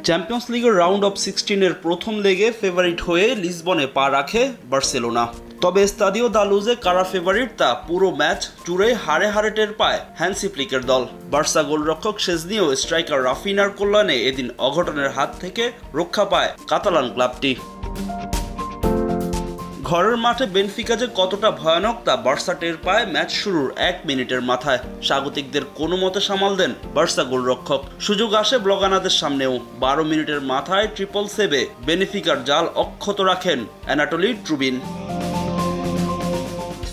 Champions লিগের round of 16-এর প্রথম লেগে ফেভারিট হয়ে লিসবনে পা রাখে বার্সেলোনা। তবে স্তাদিও দা লুজে কারা ফেভারিট তা পুরো ম্যাচ জুড়ে হারে হারে টের পায় হ্যান্সি ফ্লিকের দল। বার্সা গোলরক্ষক শেজনি ও স্ট্রাইকার রাফিনার কল্যাণে এদিন অঘটনের হাত থেকে রক্ষা পায় কাতালান ক্লাবটি। ঘরের মাঠে বেনফিকা যে কতটা ভয়ানক তা বার্সা টের পায় ম্যাচ শুরুর 1 মিনিটের মাথায়। স্বাগতিকদের কোনো মতে সামাল দেন বার্সা গোলরক্ষক। সুযোগ আসে ব্লগানাদের সামনেও। 12 মিনিটের মাথায় ট্রিপল সেভে বেনফিকার জাল অক্ষত রাখেন অ্যানাটোলি ট্রুবিন।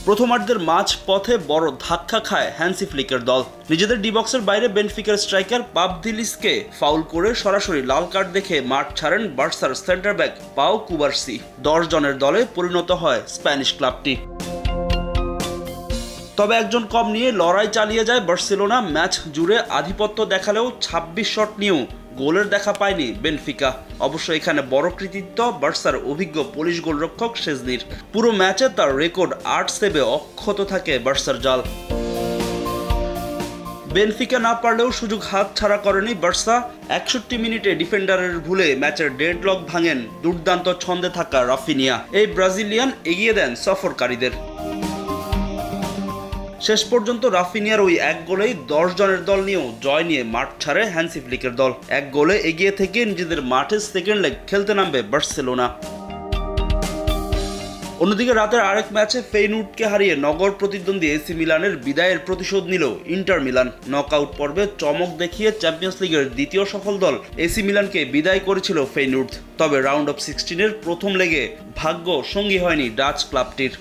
প্রথমার্ধের মাঝ পথে বড় ধাক্কা খায় হ্যান্সি ফ্লিকের দল। নিজেদের ডি বক্সের বাইরে বেনফিকার স্ট্রাইকার পাবদিলিসকে ফাউল করে সরাসরি লাল কার্ড দেখে মাঠ ছাড়েন বার্সার সেন্টার ব্যাক পাও কুবার্সি। 10 জনের দলে পরিণত হয় স্প্যানিশ ক্লাবটি। তবে একজন কম নিয়ে লড়াই চালিয়ে যায় বার্সেলোনা। ম্যাচ জুড়ে আধিপত্য দেখালেও 26 শট নিয়েও গোলের দেখা পায়নি বেনফিকা। অবশ্য এখানে বড় কৃতিত্ব বার্সার অভিজ্ঞ পোলিশ গোলরক্ষক শেজনির। পুরো ম্যাচে তার রেকর্ড 8 সেভে অক্ষত থাকে বার্সার জাল। বেনফিকা না পারলেও সুযোগ হাত ছাড়া করেনি বার্সা। 61 মিনিটে ডিফেন্ডারের ভুলে ম্যাচের ডেডলক ভাঙেন দুর্দান্ত ছন্দে থাকা রাফিনিয়া। এই ব্রাজিলিয়ান এগিয়ে দেন সফরকারীদের। শেষ পর্যন্ত রাফিনিয়ার ওই এক গোলেই 10 জনের দল নিয়েও জয় নিয়ে মাঠ ছাড়ে হ্যান্সি ফ্লিকের দল। এক গোলে এগিয়ে থেকে নিজেদের মাঠে সেকেন্ড লেগ খেলতে নামবে বার্সেলোনা। অন্যদিকে রাতের আরেক ম্যাচে ফেইনুর্ডকে হারিয়ে নগর প্রতিদ্বন্দ্বী এসি মিলানের বিদায়ের প্রতিশোধ নিল ইন্টার মিলান। নকআউট পর্বে চমক দেখিয়ে চ্যাম্পিয়ন্স লিগের দ্বিতীয় সফল দল এসি মিলানকে বিদায় করেছিল ফেইনুর্ড। তবে রাউন্ড অফ 16-এর প্রথম লেগে ভাগ্য সঙ্গী হয়নি ডাচ ক্লাবটির।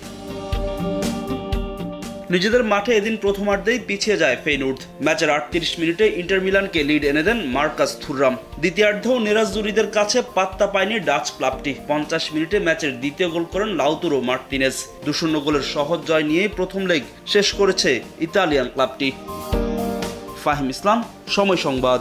নিজেদের মাঠে এদিন প্রথমার্ধেই পিছিয়ে যায় ফেইনুর্ড। ম্যাচের 38 মিনিটে ইন্টার মিলানকে লিড এনে দেন মার্কাস থুররাম। দ্বিতীয়ার্ধেও নেরাজজুরিদের কাছে পাত্তা পায়নি ডাচ ক্লাবটি। 50 মিনিটে ম্যাচের দ্বিতীয় গোল করেন লাউতারো মার্টিনেজ। 2-0 গোলের সহজ জয় নিয়েই প্রথম লেগ শেষ করেছে ইতালিয়ান ক্লাবটি। ফাহিম ইসলাম, সময় সংবাদ।